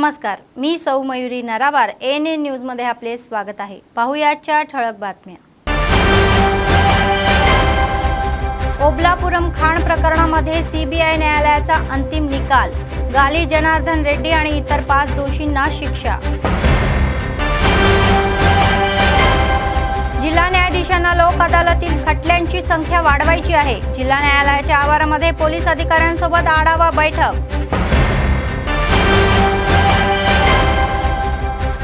नमस्कार, मी सौ Mayuri नरावार ANN news मध्ये आपले स्वागत आहे। पाहुयाच्या ठळक बातम्या। ओबलापुरम खाण प्रकरणामध्ये सीबीआय न्यायालयाचा अंतिम निकाल, गाली जनार्दन रेड्डी आणि इतर 5 दोषींना शिक्षा। जिल्हा न्यायाधीशांना लोक अदालतीत खटल्यांची संख्या वाढवायची आहे। जिल्हा न्यायालयाच्या आवारामध्ये पोलीस अधिकाऱ्यांसोबत आढावा बैठक।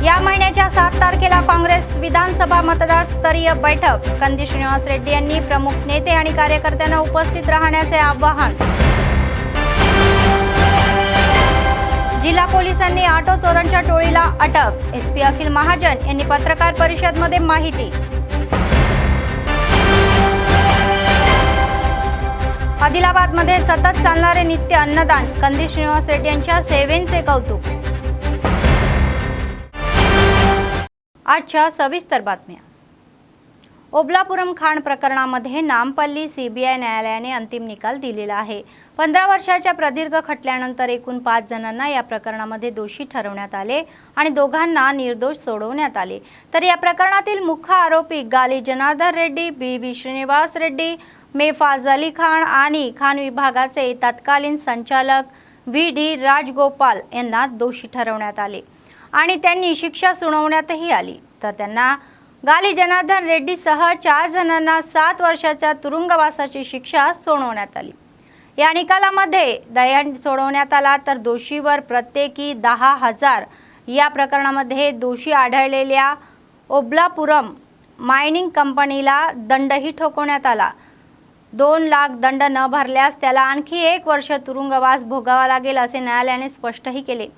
या महिन्याच्या 7 तारखेला काँग्रेस विधानसभा मतदारस्तरीय बैठक। कंदी श्रीनिवास रेड्डी यांनी प्रमुख नेते आणि कार्यकर्त्यांना उपस्थित राहण्याचे आवाहन। जिल्हा पोलिसांनी ऑटो चोरांच्या टोळीला अटक। एसपी अखिल महाजन यांनी पत्रकार परिषदेमध्ये माहिती। आदिलाबादमध्ये सतत चालणारे नित्य अन्नदान, कंदी श्रीनिवास रेड्डी यांच्या सेवेचे कौतुक। आजच्या सविस्तर बातम्या। ओबलापुरम खाण प्रकरणामध्ये नामपल्ली सीबीआय न्यायालयाने अंतिम निकाल दिलेला आहे। 15 वर्षाच्या प्रदीर्घ खटल्यानंतर एकूण 5 जणांना या प्रकरणामध्ये दोषी ठरवण्यात आले आणि दोघांना निर्दोष सोडवण्यात आले। तर या प्रकरणातील मुख्य आरोपी गाली जनार्दन रेड्डी, बी श्रीनिवास रेड्डी, मेफाज अली खान आणि खान विभागाचे तत्कालीन संचालक व्ही राजगोपाल यांना दोषी ठरवण्यात आले आणि त्यांनी शिक्षा सुनावण्यातही आली। तर त्यांना गाली जनार्दन रेड्डी सह 4 जणांना 7 वर्षाच्या तुरुंगवासाची शिक्षा सुनावण्यात आली। या निकालामध्ये दंड सोडवण्यात आला, तर दोषीवर प्रत्येकी 10,000 या प्रकरणामध्ये दोषी आढळलेल्या ओबलापुरम मायनिंग कंपनीला दंडही ठोकवण्यात आला। 2 लाख दंड न भरल्यास त्याला आणखी 1 वर्ष तुरुंगवास भोगावा लागेल असे न्यायालयाने स्पष्टही केले।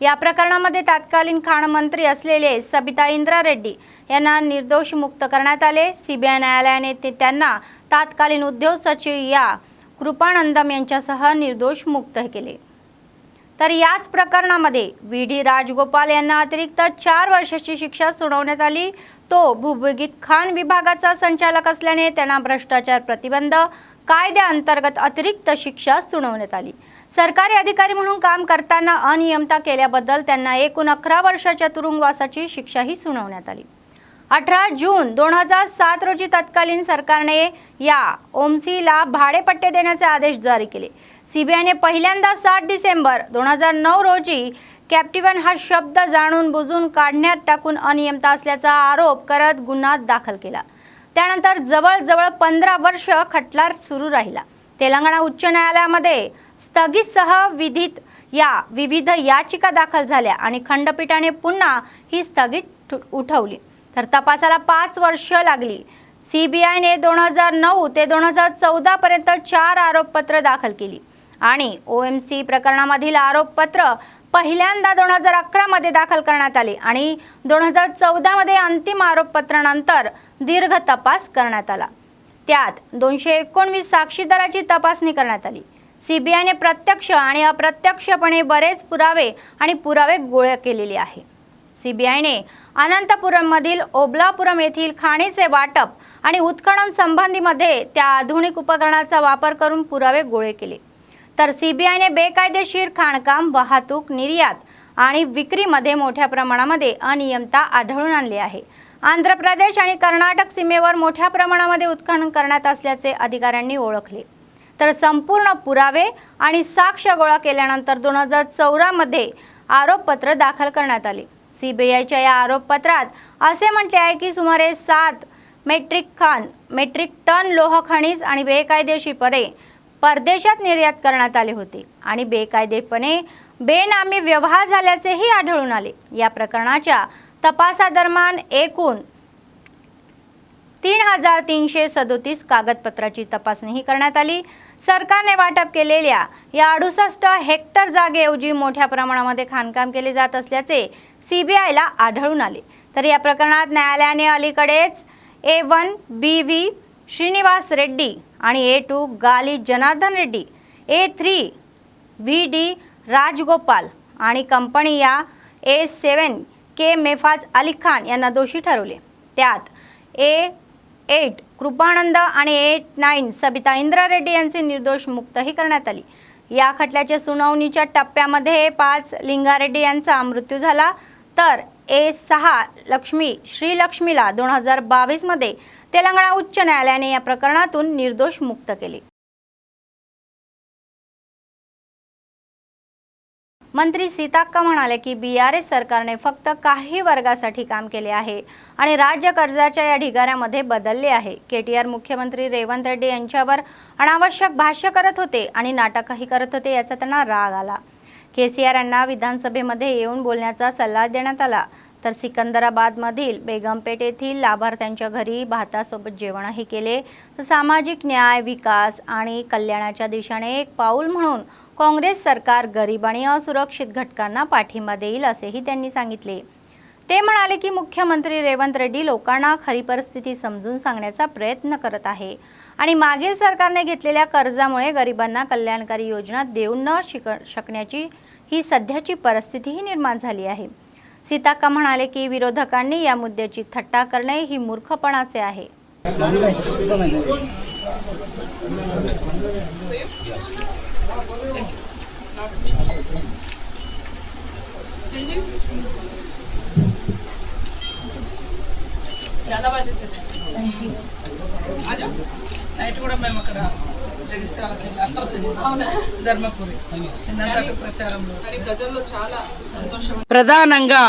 या प्रकरणामध्ये तत्कालीन खाण मंत्री असलेले सबिता इंद्रा रेड्डी यांना निर्दोष मुक्त करण्यात आले। सीबीआय न्यायालयाने त्यांना तत्कालीन उद्योग सचिव या कृपानंदम यांच्यासह निर्दोष मुक्त केले। तर याच प्रकरणामध्ये व्ही राजगोपाल यांना अतिरिक्त 4 वर्षाची शिक्षा सुनावण्यात आली। तो भूविगीत खाण विभागाचा संचालक असल्याने त्यांना भ्रष्टाचार प्रतिबंध कायद्याअंतर्गत अतिरिक्त शिक्षा सुनावण्यात आली। सरकारी अधिकारी म्हणून काम करताना अनियमितता केल्याबद्दल त्यांना एकूण 11 वर्षाच्या तुरुंगवासाची शिक्षाही सुनावण्यात आली। 18 जून 2007 रोजी तत्कालीन सरकारने या ओमसीला भाडेपट्टे देण्याचे आदेश जारी केले। सीबीआयने पहिल्यांदा 7 डिसेंबर 2009 रोजी कॅप्टिव्हन हा शब्द जाणून बुजून काढण्यात टाकून अनियमितता असल्याचा आरोप करत गुन्हा दाखल केला। त्यानंतर जवळजवळ 15 वर्ष खटला सुरू राहिला। तेलंगणा उच्च न्यायालयामध्ये स्थगितसह विविध याचिका दाखल झाल्या आणि खंडपीठाने पुन्हा ही स्थगित उठवली। तर तपासाला 5 वर्ष लागली। सीबीआयने 2009 ते 2014 पर्यंत 4 आरोपपत्र दाखल केली आणि ओएमसी प्रकरणामधील आरोपपत्र पहिल्यांदा 2011 मध्ये दाखल करण्यात आले आणि 2014 मध्ये अंतिम आरोपपत्रानंतर दीर्घ तपास करण्यात आला। त्यात 219 साक्षीदाराची तपासणी करण्यात आली। सीबीआयने प्रत्यक्ष आणि अप्रत्यक्षपणे बरेच पुरावे गोळा केलेले आहे। सीबीआयने अनंतपुरममधील ओबलापुरम येथील खाणीचे वाटप आणि उत्खनन संबंधीमध्ये त्या आधुनिक उपकरणाचा वापर करून पुरावे गोळा केले। तर सीबीआयने बेकायदेशीर खाणकाम, वाहतूक, निर्यात आणि विक्रीमध्ये मोठ्या प्रमाणामध्ये अनियमितता आढळून आणली आहे। आंध्र प्रदेश आणि कर्नाटक सीमेवर मोठ्या प्रमाणामध्ये उत्खनन करण्यात असल्याचे अधिकाऱ्यांनी ओळखले। तर संपूर्ण पुरावे आणि साक्ष गोळा केल्यानंतर 2014 मध्ये आरोपपत्र दाखल करण्यात आले। सीबीआयच्या या आरोपपत्रात असे म्हटले आहे की सुमारे 7 मेट्रिक टन लोह खनिज आणि बेकायदेशीरपणे परदेशात निर्यात करण्यात आले होते आणि बेकायदेपणे बेनामी व्यवहार झाल्याचेही आढळून आले। या प्रकरणाच्या तपासादरम्यान एकूण 3337 कागदपत्राची तपासणीही करण्यात आली। सरकारने वाटप केलेल्या या 68 हेक्टर जागेऐवजी मोठ्या प्रमाणामध्ये खाणकाम केले जात असल्याचे सीबीआयला आढळून आले। तर या प्रकरणात न्यायालयाने अलीकडेच A1 बी श्रीनिवास रेड्डी आणि A2 गाली जनार्दन रेड्डी, A3 व्ही राजगोपाल आणि कंपनी या A7 के मेफाज अली खान यांना दोषी ठरवले। त्यात A8 कृपानंद आणि A9 सबिता इंद्रा रेड्डी यांची निर्दोष मुक्तही करण्यात आली। या खटल्याच्या सुनावणीच्या टप्प्यामध्ये 5 लिंगारेड्डी यांचा मृत्यू झाला, तर A6 लक्ष्मी श्रीलक्ष्मीला 2022 मध्ये तेलंगणा उच्च न्यायालयाने या प्रकरणातून निर्दोष मुक्त केले। मंत्री सीताक्का म्हणाले की BRS सरकारने फक्त काही वर्गासाठी काम केले आहे आणि राज्य कर्जाच्या या ढिगाऱ्यामध्ये बदलले आहे। KTR मुख्यमंत्री रेवंत रेड्डी यांच्यावर अनावश्यक भाष्य करत होते आणि नाटकही करत होते, याचा त्यांना राग आला। KCR यांना विधानसभेमध्ये येऊन बोलण्याचा सल्ला देण्यात आला, तर सिकंदराबादमधील बेगमपेठ येथील लाभार्थ्यांच्या घरी भातासोबत जेवणही केले। सामाजिक न्याय, विकास आणि कल्याणाच्या दिशेने एक पाऊल म्हणून काँग्रेस सरकार गरीब आणि असुरक्षित घटकांना पाठिंबा देईल असेही त्यांनी सांगितले। ते म्हणाले की मुख्यमंत्री रेवंत रेड्डी लोकांना खरी परिस्थिती समजून सांगण्याचा प्रयत्न करत आहे आणि मागील सरकारने घेतलेल्या कर्जामुळे गरिबांना कल्याणकारी योजना देऊ न शकण्याची ही सध्याची परिस्थितीही निर्माण झाली आहे। सीताक्का म्हणाले की विरोधकांनी या मुद्द्याची थट्टा करणे ही मूर्खपणाचे आहे। చాలా బాగా చేశారు। నైట్ కూడా మేము అక్కడ జగిత్యాల జిల్లాలో ధర్మపురి ప్రచారంలో ప్రజల్లో చాలా సంతోషం। ప్రధానంగా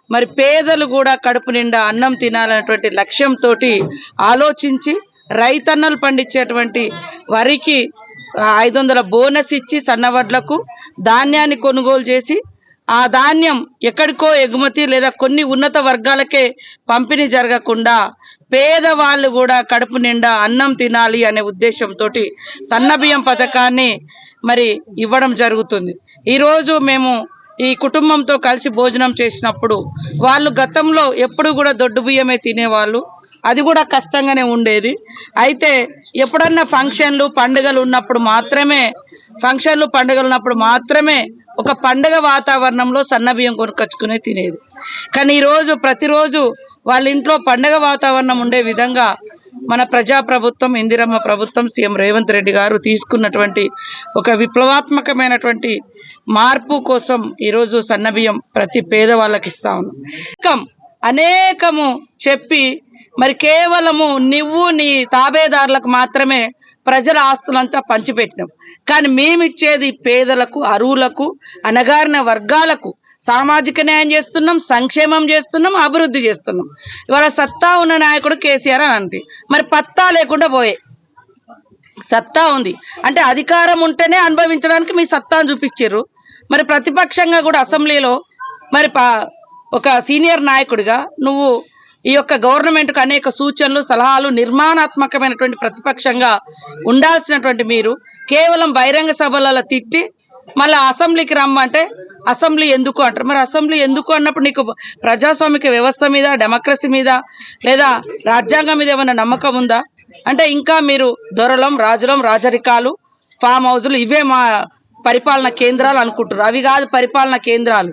మరి పేదలు కూడా కడుపు నిండా అన్నం తినాలనేటువంటి లక్ష్యంతో ఆలోచించి రైతన్నలు పండించేటువంటి వరికి 500 బోనస్ ఇచ్చి సన్నవడ్లకు ధాన్యాన్ని కొనుగోలు చేసి ఆ ధాన్యం ఎక్కడికో ఎగుమతి లేదా కొన్ని ఉన్నత వర్గాలకే పంపిణీ జరగకుండా పేదవాళ్ళు కూడా కడుపు నిండా అన్నం తినాలి అనే ఉద్దేశంతో సన్నబియ్యం పథకాన్ని మరి ఇవ్వడం జరుగుతుంది। ఈరోజు మేము ఈ కుటుంబంతో కలిసి భోజనం చేసినప్పుడు వాళ్ళు గతంలో ఎప్పుడు కూడా దొడ్డు బియ్యమే తినేవాళ్ళు, అది కూడా కష్టంగానే ఉండేది। అయితే ఎప్పుడన్నా ఫంక్షన్లు పండుగలు ఉన్నప్పుడు మాత్రమే ఒక పండుగ వాతావరణంలో సన్నబియ్యం కొనుక్కొచ్చుకునే తినేది। కానీ ఈరోజు ప్రతిరోజు వాళ్ళ ఇంట్లో పండుగ వాతావరణం ఉండే విధంగా మన ప్రజాప్రభుత్వం, ఇందిరమ్మ ప్రభుత్వం, సీఎం రేవంత్ రెడ్డి గారు తీసుకున్నటువంటి ఒక విప్లవాత్మకమైనటువంటి మార్పు కోసం ఈరోజు సన్నబియ్యం ప్రతి పేదవాళ్ళకి ఇస్తా ఉన్నాం। అనేకము చెప్పి మరి కేవలము నువ్వు నీ తాబేదారులకు మాత్రమే ప్రజల ఆస్తులంతా పంచిపెట్టినాం, కానీ మేమిచ్చేది పేదలకు, అర్హులకు, అణగారిన వర్గాలకు సామాజిక న్యాయం చేస్తున్నాం, సంక్షేమం చేస్తున్నాం, అభివృద్ధి చేస్తున్నాం। ఇవాళ సత్తా ఉన్న నాయకుడు కేసీఆర్ అని అంటే మరి పత్తా లేకుండా పోయే సత్తా ఉంది అంటే అధికారం ఉంటేనే అనుభవించడానికి మీ సత్తాను చూపించారు। మరి ప్రతిపక్షంగా కూడా అసెంబ్లీలో మరి ఒక సీనియర్ నాయకుడిగా నువ్వు ఈ యొక్క గవర్నమెంట్కు అనేక సూచనలు, సలహాలు, నిర్మాణాత్మకమైనటువంటి ప్రతిపక్షంగా ఉండాల్సినటువంటి మీరు కేవలం బహిరంగ సభలలో తిట్టి మళ్ళీ అసెంబ్లీకి రమ్మంటే అసెంబ్లీ ఎందుకు అంటారు। మరి అసెంబ్లీ ఎందుకు అన్నప్పుడు నీకు ప్రజాస్వామిక వ్యవస్థ మీద, డెమోక్రసీ మీద లేదా రాజ్యాంగం మీద ఏమైనా నమ్మకం ఉందా? అంటే ఇంకా మీరు దొరలం, రాజులం, రాజరికాలు, ఫామ్ హౌజులు ఇవే మా పరిపాలన కేంద్రాలు అనుకుంటారు। अभी కాదు పరిపాలన కేంద్రాలు,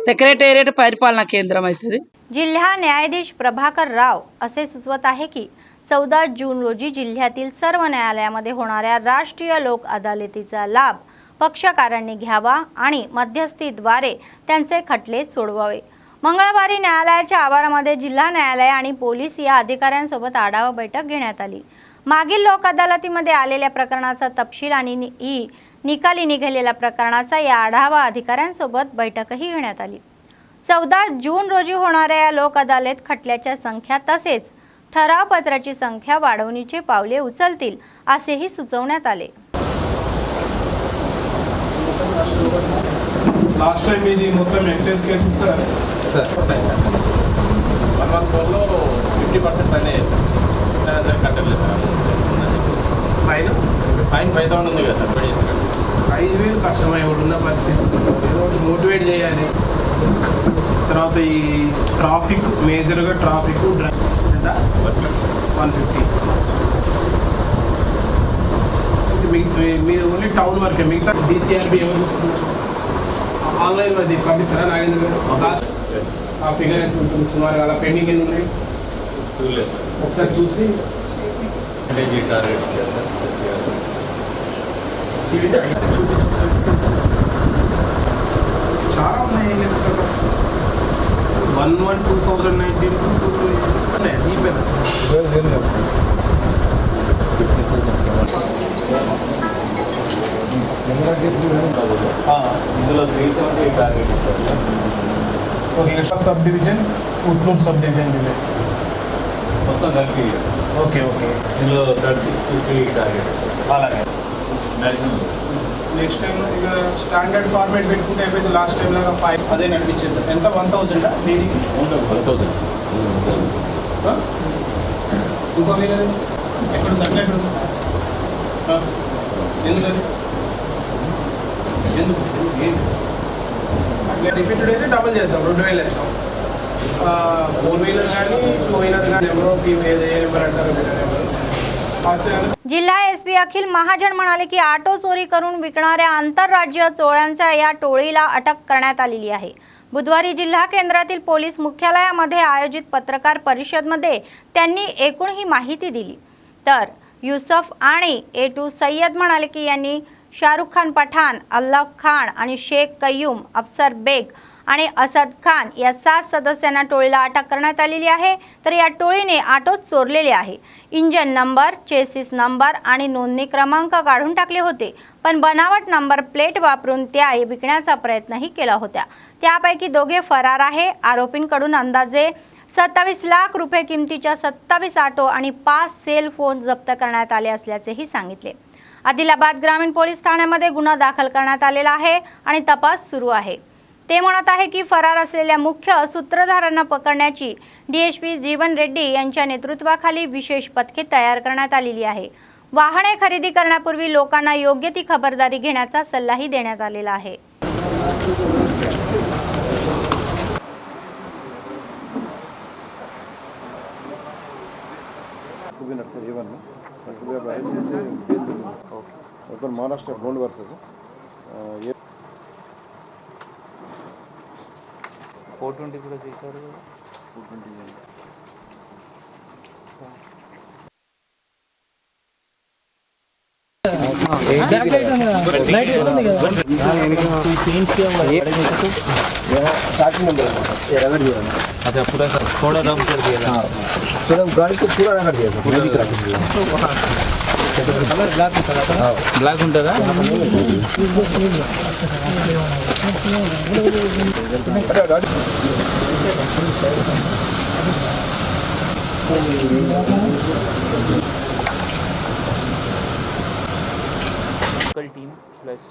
सेक्रेटेरिएट परिपालना केंद्र అవుతుంది। जिल्हा न्यायाधीश प्रभाकर राव असे सुचवत आहे की 14 जून रोजी जिल्ह्यातील सर्व न्यायालयामध्ये होणाऱ्या राष्ट्रीय लोक अदालतीचा लाभ पक्षकारांनी घ्यावा आणि मध्यस्थीद्वारे त्यांचे खटले सोडवावे। मंगळवारी न्यायालयाच्या आवारामध्ये जिल्हा न्यायालय आणि पोलीस या अधिकाऱ्यांसोबत आढावा बैठक घेण्यात आली। मागील लोक अदालतीमध्ये आलेल्या प्रकरणाचा तपशील आणि निकाली निघालेल्या प्रकरणाचा या आढावा अधिकाऱ्यांसोबत बैठकही घेण्यात आली। 14 जून रोजी होणाऱ्या या लोक अदालत खटल्याच्या संख्या तसेच ठराव पत्राची संख्या वाढवण्याचे पावले उचलतील असेही सुचवण्यात आले। लास्ट टाइम ఇది మొత్తం ఎక్సైజ్ కేసు సార్ 114 లో 50% పైన కట్టలేదు సార్। ఫైన్ 5000 ఉంది కదా సార్, 5000 కష్టమై ఉన్న పరిస్థితి, ఏదో మోటివేట్ చేయాలి। తర్వాత ఈ ట్రాఫిక్ మేజర్గా ట్రాఫిక్ 150 మీరు ఓన్లీ టౌన్ వరకే, మిగతా DCRB ఎవరు చూస్తున్నారు? ఆన్లైన్ అది పంపిస్తారా నాగేంద్ర గారు? ఆ ఫిగర్ ఎంత ఉంటుంది సుమారు, అలా పెండింగ్ ఎన్ని ఉన్నాయి చూడలేదు సార్, ఒకసారి చూసి ఇవి చూపించు చాలా ఉన్నాయి 1/1/2019 ఈ పేరు ఇందులో 378 టార్గెట్ ఇచ్చారు. Okay sub division Utnoor sub division village మొత్తం కలిపి ఓకే ఓకే ఇందులో 36 టార్గెట్ అలాగే మ్యాక్సిమం. నెక్స్ట్ టైం ఇక స్టాండర్డ్ ఫార్మేట్ పెట్టుకుంటే అయిపోయింది లాస్ట్ టైం లాగా 5 అదే నడిపించేది ఎంత 1000 డైలీకి 1000. ఇంకో వేరే ఎక్కడుంది అట్లా ఎక్కడుంది ఎందుకు అది ఎందుకు అట్లా రిపీటెడ్ అయితే డబుల్ చేద్దాం 2000 వేస్తాం 4 వీలర్ కానీ 2 వీలర్ కానీ ఎవరో ఏ నెంబర్ अंटार जिल्हा एसपी अखिल महाजन म्हणाले की ऑटो चोरी करून विकणाऱ्या आंतरराज्य चोळ्यांच्या या टोळीला अटक करण्यात आलेली आहे. बुधवारी जिल्हा केंद्रातील पोलीस मुख्यालयामध्ये आयोजित पत्रकार परिषदेमध्ये त्यांनी एकूण ही माहिती दिली. तर युसफ आणि A2 सय्यद म्हणाले की यांनी शाहरुख खान पठाण, अल्लाफ खान आणि शेख कय्यूम, अफसर बेग आणि असद खान या 7 सदस्यांना टोळीला अटक करण्यात आलेली आहे. तर या टोळीने ऑटो चोरलेले आहे. इंजन नंबर, चेसिस नंबर आणि नोंदणी क्रमांक काढून टाकले होते, पण बनावट नंबर प्लेट वापरून त्या विकण्याचा प्रयत्नही केला होता. त्यापैकी दोघे फरार आहे. आरोपींकडून अंदाजे 27 लाख रुपये किमतीच्या 27 ऑटो आणि 5 सेल फोन जप्त करण्यात आले असल्याचेही सांगितले. आदिलाबाद ग्रामीण पोलीस ठाण्यामध्ये गुन्हा दाखल करण्यात आलेला आहे आणि तपास सुरू आहे. ते म्हणत आहे की फरार असलेल्या मुख्य सूत्रधारांना पकडण्याची डीएसपी जीवन रेड्डी यांच्या नेतृत्वाखाली विशेष पथके तयार करण्यात आलेली आहे. वाहने खरेदी करण्यापूर्वी लोकांना योग्य ती खबरदारी घेण्याचा सल्लाही देण्यात आलेला आहे. महाराष्ट्र गोंड वर्षाचं 420 కూడా చేశారు. 420 अच्छा पूरा थोड़ा रब कर दिया पूरा गाड़ी को पूरा रगड़ दिया कलर ब्लैक ఉంటుందా లోకల్ టీమ్ ప్లస్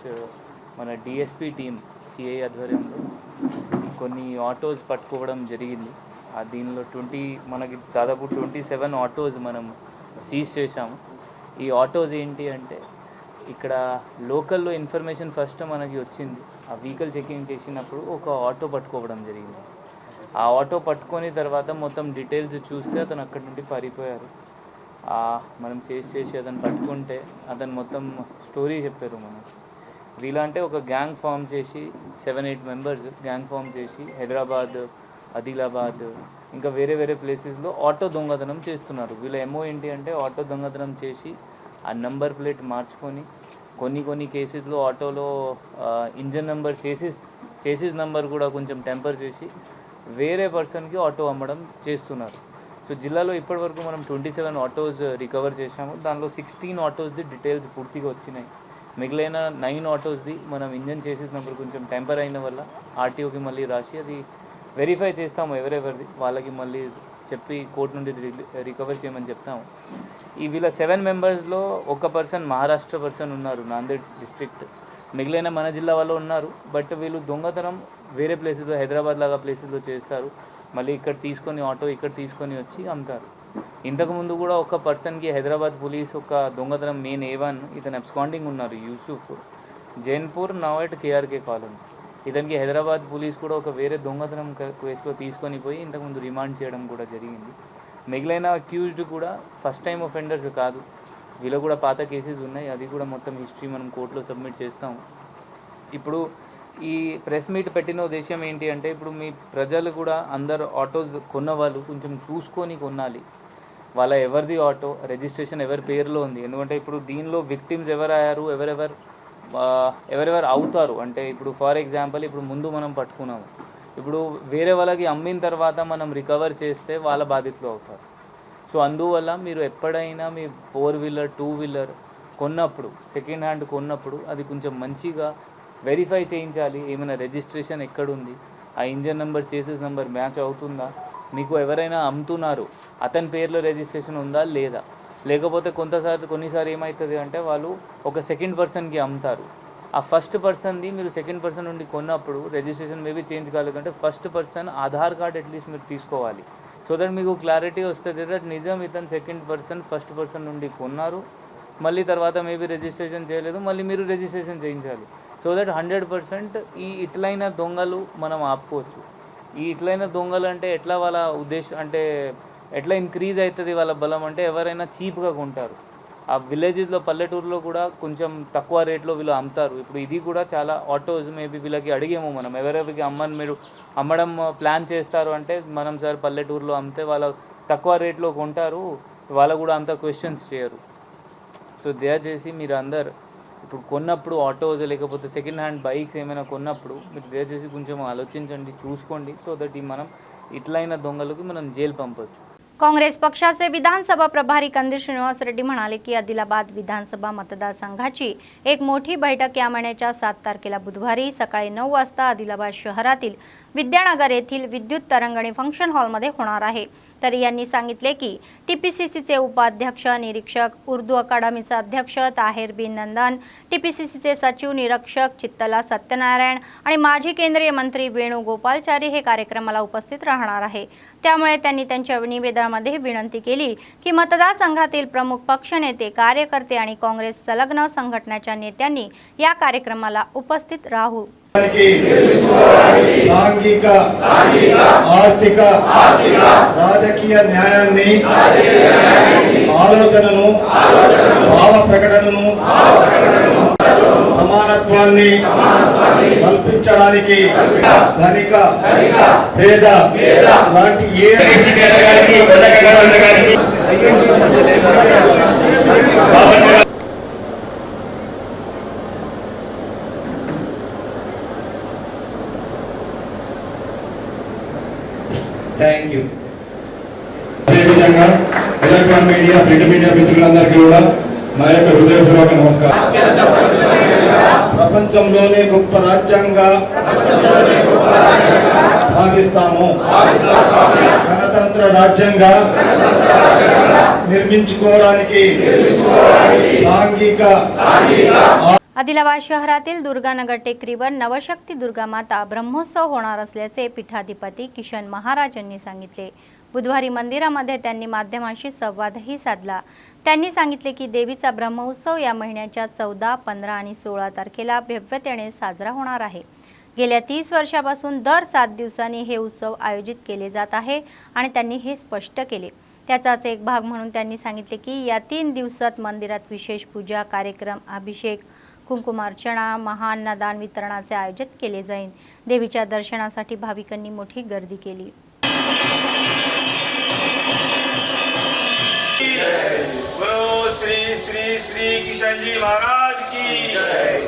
మన డిఎస్పీ టీమ్ సిఐ ఆధ్వర్యంలో కొన్ని ఆటోస్ పట్టుకోవడం జరిగింది. దీనిలో మనకి దాదాపు 27 ఆటోస్ మనం సీజ్ చేశాము. ఈ ఆటోస్ ఏంటి అంటే ఇక్కడ లోకల్లో ఇన్ఫర్మేషన్ ఫస్ట్ మనకి వచ్చింది. ఆ వెహికల్ చెకింగ్ చేసినప్పుడు ఒక ఆటో పట్టుకోవడం జరిగింది. ఆ ఆటో పట్టుకొని తర్వాత మొత్తం డీటెయిల్స్ చూస్తే అతను అక్కడి నుండి పారిపోయారు. మనం చేసి అతను పట్టుకుంటే అతను మొత్తం స్టోరీ చెప్పారు మనకి. వీళ్ళ అంటే ఒక గ్యాంగ్ ఫామ్ చేసి 7-8 మెంబర్స్ గ్యాంగ్ ఫామ్ చేసి హైదరాబాద్, ఆదిలాబాద్ ఇంకా వేరే ప్లేసెస్లో ఆటో దొంగతనం చేస్తున్నారు. వీళ్ళ ఎమో ఏంటి అంటే ఆటో దొంగతనం చేసి ఆ నంబర్ ప్లేట్ మార్చుకొని కొన్ని కేసెస్లో ఆటోలో ఇంజన్ నెంబర్ చేసిస్ నెంబర్ కూడా కొంచెం టెంపర్ చేసి వేరే పర్సన్కి ఆటో అమ్మడం చేస్తున్నారు. సో జిల్లాలో ఇప్పటివరకు మనం 27 ఆటోస్ రికవర్ చేశాము. దానిలో 16 ఆటోస్ది డీటెయిల్స్ పూర్తిగా వచ్చినాయి. మిగిలిన 9 ఆటోస్ది మనం ఇంజన్ చేసిస్ నెంబర్ కొంచెం టెంపర్ అయిన వల్ల ఆర్టీఓకి మళ్ళీ రాసి అది వెరిఫై చేస్తాము. ఎవరెవరిది వాళ్ళకి మళ్ళీ చెప్పి కోర్టు నుండి రికవర్ చేయమని చెప్తాము. ఈ వీళ్ళ 7 మెంబర్స్లో ఒక పర్సన్ మహారాష్ట్ర పర్సన్ ఉన్నారు, నాందేడ్ డిస్ట్రిక్ట్. మిగిలిన మన జిల్లా వాళ్ళు ఉన్నారు. బట్ వీళ్ళు దొంగతనం వేరే ప్లేసెస్లో హైదరాబాద్ లాగా ప్లేసెస్లో చేస్తారు. మళ్ళీ ఇక్కడ తీసుకొని ఆటో ఇక్కడ తీసుకొని వచ్చి అమ్ముతారు. ఇంతకుముందు కూడా ఒక పర్సన్కి హైదరాబాద్ పోలీస్ ఒక దొంగతనం మెయిన్ A1 ఇతను అబ్స్కాండింగ్ ఉన్నారు, యూసుఫ్, జైన్పూర్ నవాట్ కేఆర్కే కాలనీ. ఇతనికి హైదరాబాద్ పోలీస్ కూడా ఒక వేరే దొంగతనం కేసులో తీసుకొని పోయి ఇంతకుముందు రిమాండ్ చేయడం కూడా జరిగింది. మిగిలిన అక్యూజ్డ్ కూడా ఫస్ట్ టైం ఒఫెండర్స్ కాదు, వీళ్ళు కూడా పాత కేసెస్ ఉన్నాయి. అది కూడా మొత్తం హిస్టరీ మనం కోర్టులో సబ్మిట్ చేస్తాం. ఇప్పుడు ఈ ప్రెస్ మీట్ పెట్టిన ఉద్దేశం ఏంటి అంటే ఇప్పుడు మీ ప్రజలు కూడా అందరు ఆటోస్ కొన్నవాళ్ళు కొంచెం చూసుకొని కొనాలి. వాళ్ళ ఎవరిది ఆటో రిజిస్ట్రేషన్ ఎవరి పేరులో ఉంది. ఎందుకంటే ఇప్పుడు దీనిలో విక్టిమ్స్ ఎవరు అయ్యారు, ఎవరెవరు ఎవరెవరు అవుతారు అంటే ఇప్పుడు ఫర్ ఎగ్జాంపుల్ ఇప్పుడు ముందు మనం పట్టుకున్నాము, ఇప్పుడు వేరే వాళ్ళకి అమ్మిన తర్వాత మనం రికవర్ చేస్తే వాళ్ళ బాధితులు అవుతారు. సో అందువల్ల మీరు ఎప్పుడైనా మీ 4-వీలర్ 2-వీలర్ కొన్నప్పుడు, సెకండ్ హ్యాండ్ కొన్నప్పుడు అది కొంచెం మంచిగా వెరిఫై చేయించాలి. ఏమైనా రిజిస్ట్రేషన్ ఎక్కడుంది, ఆ engine number chases number match అవుతుందా, మీకు ఎవరైనా అమ్ముతున్నారు అతని పేరులో రిజిస్ట్రేషన్ ఉందా లేదా, లేకపోతే కొన్నిసార్లు ఏమవుతుంది అంటే వాళ్ళు ఒక సెకండ్ పర్సన్కి అమ్ముతారు. ఆ ఫస్ట్ పర్సన్ది మీరు సెకండ్ పర్సన్ నుండి కొన్నప్పుడు రిజిస్ట్రేషన్ మేబీ చేంజ్ కాలేదంటే first person Aadhaar card at least మీరు తీసుకోవాలి. సో దట్ మీకు క్లారిటీ వస్తుంది దట్ నిజం ఇతను సెకండ్ పర్సన్ ఫస్ట్ పర్సన్ నుండి కొన్నారు, మళ్ళీ తర్వాత మేబీ రిజిస్ట్రేషన్ చేయలేదు, మళ్ళీ మీరు రిజిస్ట్రేషన్ చేయించాలి. సో దట్ 100% ఈ ఇట్లైన దొంగలు మనం ఆపుకోవచ్చు. ఈ ఇట్లైన దొంగలు అంటే ఎట్లా వాళ్ళ ఉద్దేశం అంటే ఎట్లా ఇంక్రీజ్ అవుతుంది వాళ్ళ బలం అంటే ఎవరైనా చీప్గా కొంటారు. ఆ విలేజెస్లో పల్లెటూరులో కూడా కొంచెం తక్కువ రేట్లో వీళ్ళు అమ్ముతారు. ఇప్పుడు ఇది కూడా చాలా ఆటోస్ మేబీ వీళ్ళకి అడిగేమో మనం ఎవరెవరికి మీరు అమ్మడం ప్లాన్ చేస్తారు అంటే మనం సార్ పల్లెటూరులో అమ్మితే వాళ్ళ తక్కువ రేట్లో కొంటారు, వాళ్ళు కూడా అంత క్వశ్చన్స్ చేయరు. సో దయచేసి మీరు అందరు ఇప్పుడు కొన్నప్పుడు ఆటోస్ లేకపోతే సెకండ్ హ్యాండ్ బైక్స్ ఏమైనా కొన్నప్పుడు మీరు దయచేసి కొంచెం ఆలోచించండి, చూసుకోండి. సో దట్ మనం ఇట్లైన దొంగలకి మనం జైలు పంపొచ్చు. काँग्रेस पक्षाचे विधानसभा प्रभारी कंदील श्रीनिवास रेड्डी म्हणाले की आदिलाबाद विधानसभा मतदारसंघाची एक मोठी बैठक या महिन्याच्या 7 तारखेला बुधवारी सकाळी 9 वाजता आदिलाबाद शहरातील विद्यानगर येथील विद्युत तरंगणी फंक्शन हॉलमध्ये होणार आहे. तरी यांनी सांगितले की टीपीसीसीचे उपाध्यक्ष निरीक्षक, उर्दू अकादमीचा अध्यक्ष ताहेर बिन नंदन, टीपीसीसीचे सचिव निरीक्षक चित्तला सत्यनारायण आणि माजी केंद्रीय मंत्री वेणुगोपालचारी हे कार्यक्रमाला उपस्थित राहणार आहे. त्यामुळे त्यांनी त्यांच्या निवेदनामध्ये विनंती केली की मतदारसंघातील प्रमुख पक्षनेते, कार्यकर्ते आणि काँग्रेस संलग्न संघटनाच्या नेत्यांनी या कार्यक्रमाला उपस्थित राहू. సాంఘిక ఆర్థిక రాజకీయ న్యాయాన్ని ఆలోచనను భావ ప్రకటనను సమానత్వాన్ని కల్పించడానికి ధనిక పేద లాంటి ఏ థ్యాంక్ యూ. అదేవిధంగా ఎలక్ట్రానిక్ మీడియా, ప్రింట్ మీడియా మిత్రులందరికీ కూడా నా యొక్క హృదయపూర్వక నమస్కారం. ప్రపంచంలోనే గొప్ప రాజ్యాంగంగా భావిస్తాము. గణతంత్ర రాజ్యంగా నిర్మించుకోవడానికి సాంఘిక आदिलाबाद शहरातील दुर्गानगर टेकडीवर नवशक्ती दुर्गा माता ब्रह्मोत्सव होणार असल्याचे पीठाधिपती किशन महाराज यांनी सांगितले. बुधवारी मंदिरामध्ये त्यांनी माध्यमांशी संवादही साधला. त्यांनी सांगितले की देवीचा ब्रह्मोत्सव या महिन्याच्या 14, 15 आणि 16 तारखेला भव्यतेने साजरा होणार आहे. गेल्या 30 वर्षापासून दर 7 दिवसांनी हे उत्सव आयोजित केले जात आहे आणि त्यांनी हे स्पष्ट केले. त्याचाच एक भाग म्हणून त्यांनी सांगितले की या 3 दिवसात मंदिरात विशेष पूजा, कार्यक्रम, अभिषेक, कुंकुमार्चना, महाअन्नदान वितरणाचे आयोजित केले जाईल. देवीच्या दर्शनासाठी भाविकांनी मोठी गर्दी केली. बोलो श्री श्री श्री किशनजी महाराज की जय.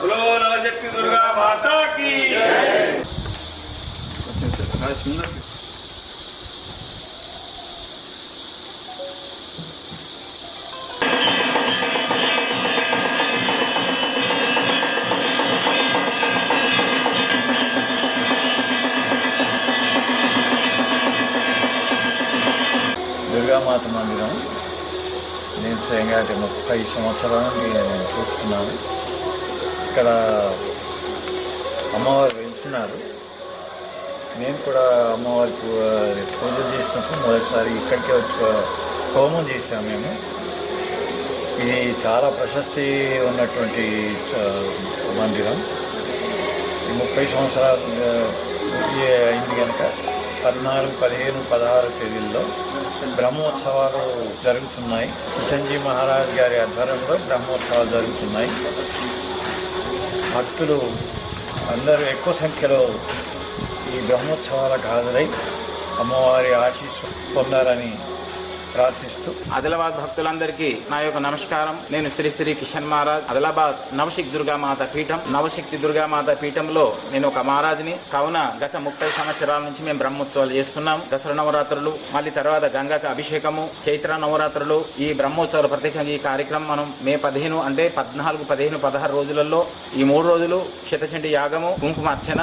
बोलो नवशक्ति दुर्गा माता की जय. దుర్గామాత మందిరం నేను స్వయంగా 30 సంవత్సరాల నుండి నేను చూస్తున్నాను. ఇక్కడ అమ్మవారు వెలిసినారు. నేను కూడా అమ్మవారికి పూజలు చేసినప్పుడు మొదటిసారి ఇక్కడికే వచ్చి హోమం చేసాము మేము. ఇది చాలా ప్రశస్తి ఉన్నటువంటి మందిరం. ఈ 30 సంవత్సరాలు పూర్తి అయింది కనుక 14, 15, 16 తేదీల్లో బ్రహ్మోత్సవాలు జరుగుతున్నాయి. కిషన్జీ మహారాజ్ గారి ఆధ్వర్యంలో బ్రహ్మోత్సవాలు జరుగుతున్నాయి. భక్తులు అందరూ ఎక్కువ సంఖ్యలో ఈ బ్రహ్మోత్సవాలకు హాజరై అమ్మవారి ఆశీస్సు పొందాలని ప్రార్థిస్తూ ఆదిలాబాద్ భక్తులందరికీ నా యొక్క నమస్కారం. నేను శ్రీ శ్రీ కిషన్ మహారాజ్, ఆదిలాబాద్ నవశక్తి దుర్గామాత పీఠం. నవశక్తి దుర్గామాత పీఠంలో నేను ఒక మహారాజుని. కావున గత 30 సంవత్సరాల నుంచి మేము బ్రహ్మోత్సవాలు చేస్తున్నాం. దసరా నవరాత్రులు, మళ్ళీ తర్వాత గంగాకు అభిషేకము, చైత్ర నవరాత్రులు, ఈ బ్రహ్మోత్సవాలు ప్రత్యేకంగా ఈ కార్యక్రమం మనం మే 15 అంటే 14, 15, 16 రోజులలో ఈ 3 రోజులు శతచండి యాగము, కుంకుమార్చన,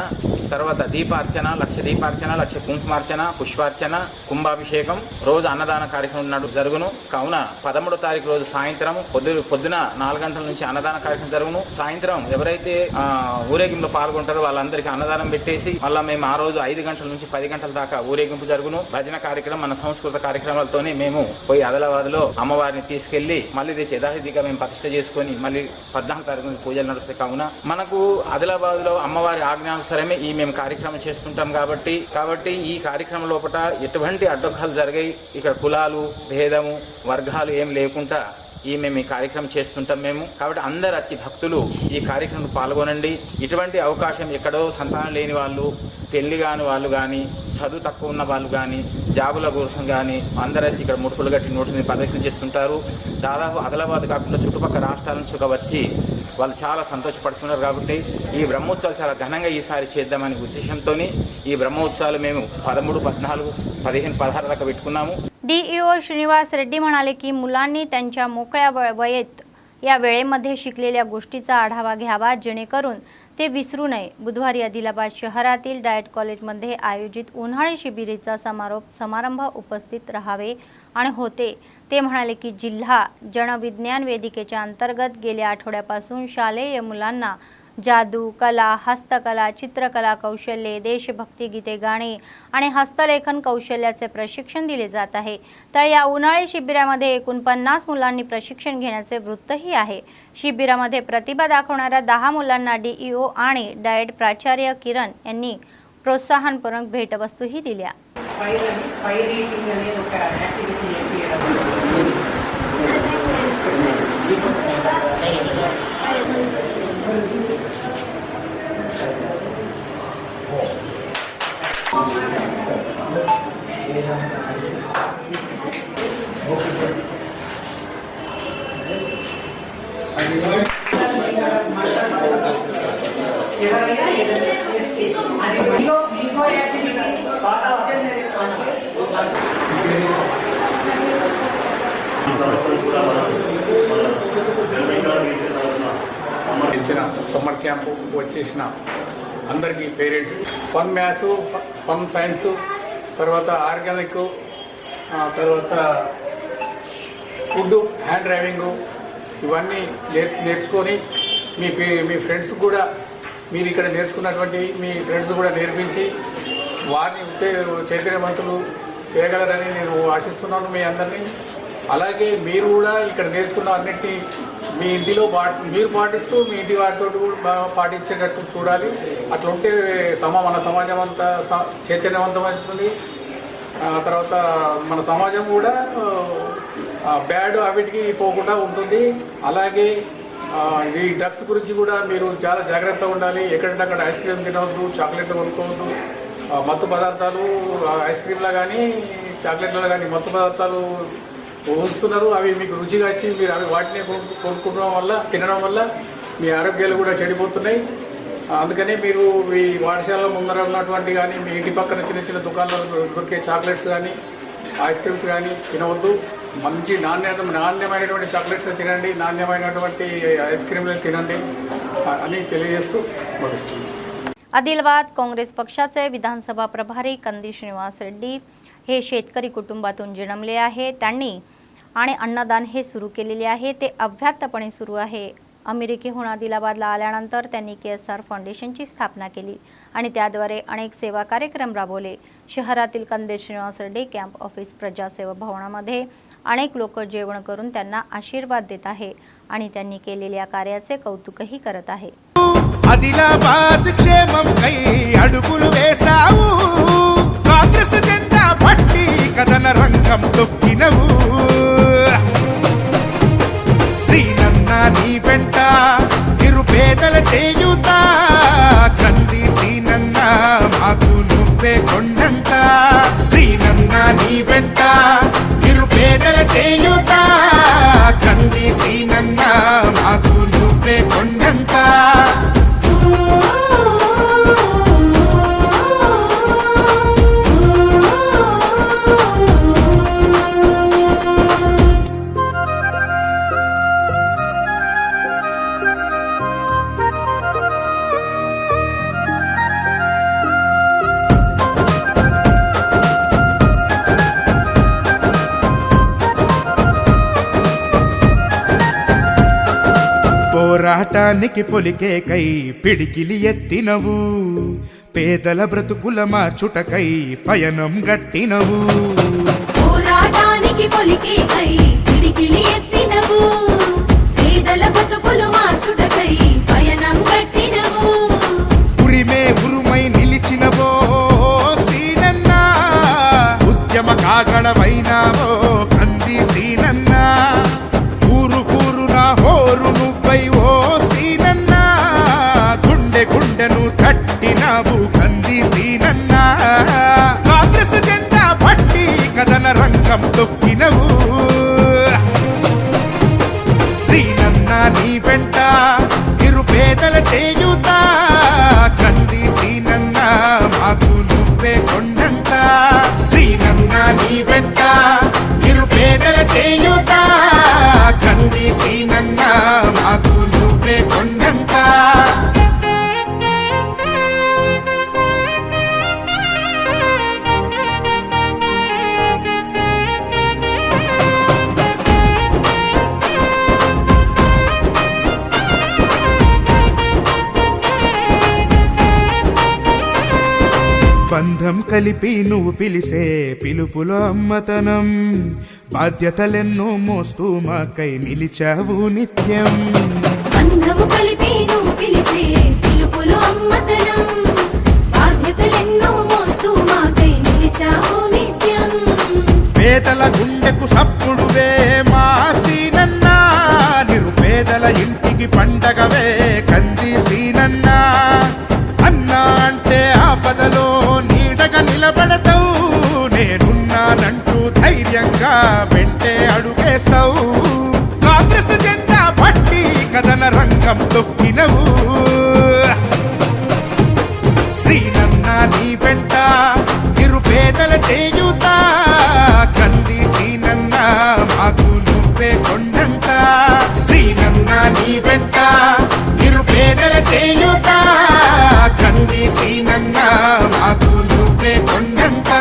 తర్వాత దీపార్చన, లక్ష దీపార్చన, లక్ష కుంకుమార్చన, పుష్పార్చన, కుంభాభిషేకం, రోజు అన్నదాన కార్యక్రమం జరుగును. కావున 13వ తారీఖు రోజు సాయంత్రం పొద్దున 4 గంటల నుంచి అన్నదాన కార్యక్రమం జరుగును. సాయంత్రం ఎవరైతే ఊరేగింపులో పాల్గొంటారో వాళ్ళందరికీ అన్నదానం పెట్టేసి మళ్ళీ మేము ఆ రోజు 5 గంటల నుంచి 10 గంటల దాకా ఊరేగింపు జరుగును. భజన కార్యక్రమం, మన సంస్కృత కార్యక్రమాలతోనే మేము పోయి ఆదిలాబాద్లో అమ్మవారిని తీసుకెళ్లి మళ్ళీ తెచ్చి యథావిధిగా మేము ప్రతిష్ఠ చేసుకొని మళ్ళీ 14వ తారీఖు నుంచి పూజలు నడుస్తాయి. కావున మనకు ఆదిలాబాద్లో అమ్మవారి ఆజ్ఞానుసారమే ఈ మేము కార్యక్రమం చేస్తుంటాం. కాబట్టి ఈ కార్యక్రమం లోపల ఎటువంటి అడ్డొక్కలు జరిగాయి, ఇక్కడ కులాలు, భేదము, వర్గాలు ఏం లేకుండా మేము ఈ కార్యక్రమం చేస్తుంటాం మేము. కాబట్టి అందరు వచ్చి భక్తులు ఈ కార్యక్రమంలో పాల్గొనండి. ఇటువంటి అవకాశం ఎక్కడో సంతానం లేని వాళ్ళు, పెళ్లి కాని వాళ్ళు కానీ, చదువు తక్కువ ఉన్న వాళ్ళు కానీ, జాబుల కోసం కానీ అందరూ వచ్చి ఇక్కడ ముడుపులు కట్టి నోటిని ప్రదక్షిణ చేస్తుంటారు. దాదాపు ఆదిలాబాద్ కాకుండా చుట్టుపక్కల రాష్ట్రాల నుంచి వచ్చి వాళ్ళు చాలా సంతోషపడుతున్నారు. కాబట్టి ఈ బ్రహ్మోత్సవాలు చాలా ఘనంగా ఈసారి చేద్దామనే उद्देश्यंతో ఈ బ్రహ్మోత్సవాలు మేము 13, 14, 15, 16 दाखा పెట్టుకున్నాము. डीईओ श्रीनिवास रेड्डी म्हणाले की मुलांनी त्यांच्या मोकळ्या वयेत या वेळेमध्ये शिकलेल्या गोष्टीचा आढावा घ्यावा जेणेकरून ते विसरू नये. बुधवारी आदिलाबाद शहरातील डायट कॉलेजमध्ये आयोजित उन्हाळी शिबिराचा समारंभ उपस्थित राहावे आणि होते. ते म्हणाले की जिल्हा जनविज्ञान वेदिकेच्या अंतर्गत गेल्या आठवड्यापासून शालेय मुलांना जादू, कला, हस्तकला, चित्रकला कौशल्ये, देशभक्ती गीते गाणे आणि हस्तलेखन कौशल्याचे प्रशिक्षण दिले जात आहे. तर या उन्हाळी शिबिरामध्ये एकूण 50 मुलांनी प्रशिक्षण घेण्याचे वृत्तही आहे. शिबिरामध्ये प्रतिभा दाखवणाऱ्या 10 मुलांना डीईओ आणि डाएट प्राचार्य किरण यांनी प्रोत्साहनपूर्वक भेटवस्तूही दिल्या. ఇచ్చిన సమ్మర్ క్యాంపు వచ్చేసిన అందరికీ parents fun maths, fun science, తర్వాత ఆర్గానిక్, తర్వాత ఫుడ్, హ్యాండ్ డ్రైవింగు ఇవన్నీ నేర్చుకొని మీ ఫ్రెండ్స్ కూడా మీరు ఇక్కడ నేర్చుకున్నటువంటి మీ ఫ్రెండ్స్ కూడా నేర్పించి వారిని చైతన్యవంతులు చేయగలరని నేను ఆశిస్తున్నాను మీ అందరినీ. అలాగే మీరు కూడా ఇక్కడ నేర్చుకున్న అన్నింటినీ మీ ఇంటిలో మీరు పాటిస్తూ మీ ఇంటి వారితో కూడా పాటించేటట్టు చూడాలి. అట్లా ఉంటే మన సమాజం అంతా చైతన్యవంతమవుతుంది. తర్వాత మన సమాజం కూడా బ్యాడ్ హ్యాబిట్కి పోకుండా ఉంటుంది. అలాగే ఈ డ్రగ్స్ గురించి కూడా మీరు చాలా జాగ్రత్తగా ఉండాలి. ఎక్కడంటే అక్కడ ఐస్ క్రీమ్ తినవద్దు, చాక్లెట్లు కొనుక్కోవద్దు. మత్తు పదార్థాలు ఐస్ క్రీమ్లో కానీ చాక్లెట్లో కానీ మత్తు పదార్థాలు ఊహిస్తున్నారు. అవి మీకు రుచిగా వచ్చి మీరు అవి వాటిని తినడం వల్ల మీ ఆరోగ్యాలు కూడా చెడిపోతున్నాయి. అందుకనే మీరు ఈ పాఠశాల ముందర ఉన్నటువంటి కానీ మీ ఇంటి పక్కన చిన్న చిన్న దుకాణాలు దొరికే చాక్లెట్స్ కానీ ఐస్ క్రీమ్స్ కానీ తినవద్దు. మంచి నాణ్యమైనటువంటి చాక్లెట్స్ తినండి, నాణ్యమైనటువంటి ఐస్ క్రీమ్లు తినండి అని తెలియజేస్తూ ముగిస్తుంది. आदिलाबाद काँग्रेस पक्षाचे विधानसभा प्रभारी कंदी श्रीनिवास रेड्डी हे शेतकरी कुटुंबातून जन्मले आहे. त्यांनी आणि अन्नदान हे सुरू केलेले आहे. ते अव्याहतपणे सुरू आहे. अमेरिकेहून आदिलाबादला आल्यानंतर त्यांनी KSR फाउंडेशनची स्थापना केली आणि त्याद्वारे अनेक सेवा कार्यक्रम राबवले. शहरातील कंदी श्रीनिवास रेड्डी कॅम्प ऑफिस प्रजासेवा भवनामध्ये अनेक लोक जेवण करून त्यांना आशीर्वाद देत आहे आणि त्यांनी केलेल्या कार्याचे कौतुकही करत आहे. ఆదిలాబాద్ క్షేమం కై అడుగులు వేసావు, కాంగ్రెస్ జెండా పట్టి కథన రంగం తొక్కినవు. శ్రీనన్న నీ వెంట నిరుపేదల చేయుత, కంది శ్రీనన్న మాకు నువ్వే కొండంత. శ్రీనన్న నీ వెంట నిరుపేద నిరుపేదల చేయూత కంది సీనన్న మాకు నువ్వే కొండంత పోరాటానికి పొలికేకై పిడికిలి ఎత్తినవు పేదల బ్రతుకుల మార్చుటకై పయనం గట్టినవు పోరాటానికి పొలికేకై పిడికిలి ఎత్తినవు పేదల బ్రతుకులు మార్చుటకై పయనం గట్టినవు ఉరిమే ఉరుమై నిలిచినవో సీనన్న ఉద్యమ కాగడవైనావో కంది సీనన్న ఊరు కూరున హోరు నువ్వై ఓ సీనన్న గుండె గుండెను తట్టినావు కంది సీనన్న కాంగ్రెస్ జెండా పట్టి కథన రంగం తొక్కినవు సీనన్న నీ వెంట నిరుపేదల చేయూత కంది సీనన్న మాకు నువ్వే కొండంత సీనన్న నీ వెంట నిరుపేదల చేయూత కంది సీనన్న మాకు నువ్వే కొండంత బంధం కలిపి నువ్వు పిలిసే పిలుపులో అమ్మతనం బాధ్యతలెన్నో మోస్తూ మాకై నిలిచావు నిత్యం బంధము కలిపి నువ్వు పిలిసే పిలుపులో అమ్మతనం బాధ్యతలెన్నో మోస్తూ మాకై నిలిచావు నిత్యం పేదల గుండెకు సప్పుడువే మా సీనన్న నిరుపేదల ఇంటికి పండగవే కంది సీనన్న అన్నా అంటే ఆపదలో నీడగా నిలబడతావు నేనున్నానంటూ ధైర్యంగా వెంటే అడుగేస్తావు కాంగ్రెస్ జెండా పట్టి కథన రంగం తొక్కినవు సీనన్న నీ వెంట నిరుపేదల చేయూత కంది సీనన్న మాకు నువ్వే కొండంత సీనన్న నీ వెంట నిరుపేదల చేయూత కంది సీనన్న మాకు నువ్వే కొండంత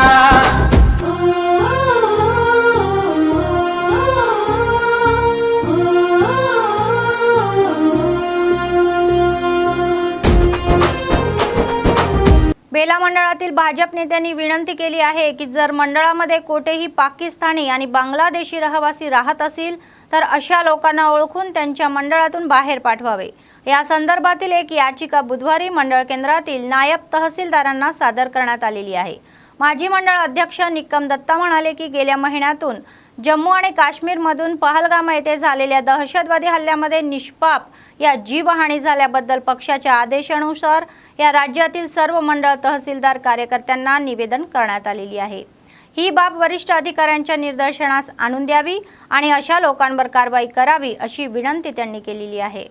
बेला मंडळातील भाजप नेत्यांनी विनंती केली आहे की जर मंडळामध्ये कोठेही पाकिस्तानी आणि बांगलादेशी रहिवासी राहत असतील तर अशा लोकांना ओळखून त्यांच्या मंडळातून बाहेर पाठवावे। या संदर्भातील एक याचिका बुधवारी मंडळ केंद्रातील नायब तहसीलदारांना सादर करण्यात आलेली आहे। माजी मंडळ अध्यक्ष निकम दत्ता म्हणाले की गेल्या महिन्यातून जम्मू आणि काश्मीरमधून पहलगाम येथे झालेल्या दहशतवादी हल्ल्यामध्ये निष्पाप या जीवहानी झाल्याबद्दल पक्षाच्या आदेशानुसार या राज्यातील सर्व मंडळ तहसीलदार कार्यकर्त्यांना निवेदन करण्यात आलेली आहे। ही बाब वरिष्ठ अधिकाऱ्यांच्या निदर्शनास आणून द्यावी आणि अशा लोकांवर कारवाई करावी अशी विनंती त्यांनी केलेली आहे।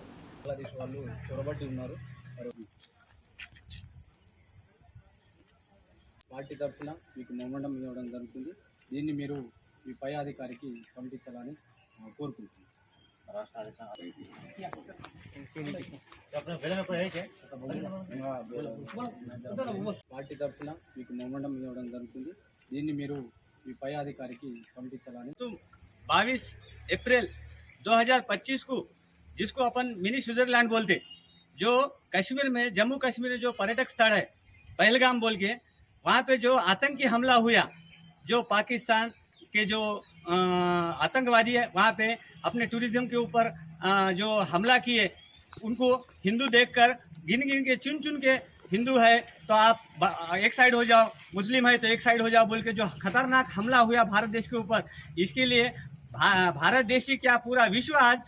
పార్టీ తరఫున మీకు మెమోరాండం ఇవ్వడం జరుగుతుంది। దీన్ని మీరు మీ పై అధికారికి పంపించాలని కోరుకుంటున్నాను। పార్టీ తరఫున మీకు మెమోరాండం ఇవ్వడం జరుగుతుంది। దీన్ని మీరు మీ పై అధికారికి పంపించాలని 22 अप्रैल 2025 को जिसको अपन मिनी स्विट्जरलैंड बोलते, जो कश्मीर में जम्मू कश्मीर में जो पर्यटक स्थल है पहलगाम बोल के, वहाँ पे जो आतंकी हमला हुआ, जो पाकिस्तान के जो आतंकवादी है वहाँ पे अपने टूरिज्म के ऊपर जो हमला किए, उनको हिंदू देखकर गिन गिन के चुन चुन के हिंदू है तो आप एक साइड हो जाओ, मुस्लिम है तो एक साइड हो जाओ बोल के जो खतरनाक हमला हुआ भारत देश के ऊपर, इसके लिए भारत देश की क्या पूरा विश्व आज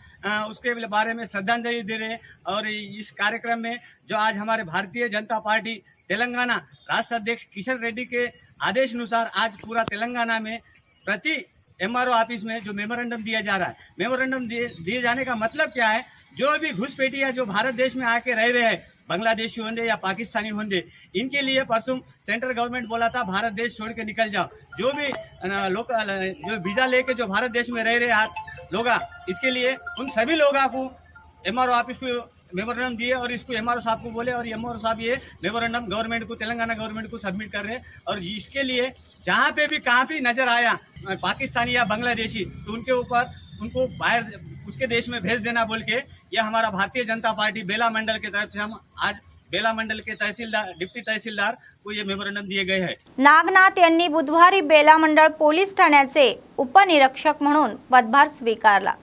उसके बारे में श्रद्धांजलि दे रहे हैं। और इस कार्यक्रम में जो आज हमारे भारतीय जनता पार्टी तेलंगाना राष्ट्र अध्यक्ष किशन रेड्डी के आदेश अनुसार आज पूरा तेलंगाना में प्रति MRO ऑफिस में जो मेमोरेंडम दिया जा रहा है, मेमोरेंडम दिए जाने का मतलब क्या है, जो भी घुसपैठिया जो भारत देश में आके रह रहे हैं, बांग्लादेशी होंगे या पाकिस्तानी होंगे, इनके लिए परसों सेंट्रल गवर्नमेंट बोला था भारत देश छोड़ के निकल जाओ। जो भी लोग जो वीज़ा लेके जो भारत देश में रह रहे लोग, इसके लिए उन सभी लोगों को MRO ऑफिस को मेमोरेंडम दिए और इसको MRO साहब को बोले और MRO साहब ये मेमोरेंडम गवर्नमेंट को, तेलंगाना गवर्नमेंट को सबमिट कर रहे हैं। और इसके लिए जहाँ पे भी कहाँ भी नज़र आया पाकिस्तानी या बांग्लादेशी, तो उनके ऊपर उनको बाहर उसके देश में भेज देना बोल के यह हमारा भारतीय जनता पार्टी बेला मंडल की तरफ से हम आज बेला मंडल के तहसीलदार, डिप्टी तहसीलदार को ये मेमोरेंडम दिए गए हैं। नागनाथ यांनी बुधवारी बेला मंडळ पोलीस ठाण्याचे उपनिरीक्षक म्हणून पदभार स्वीकारला।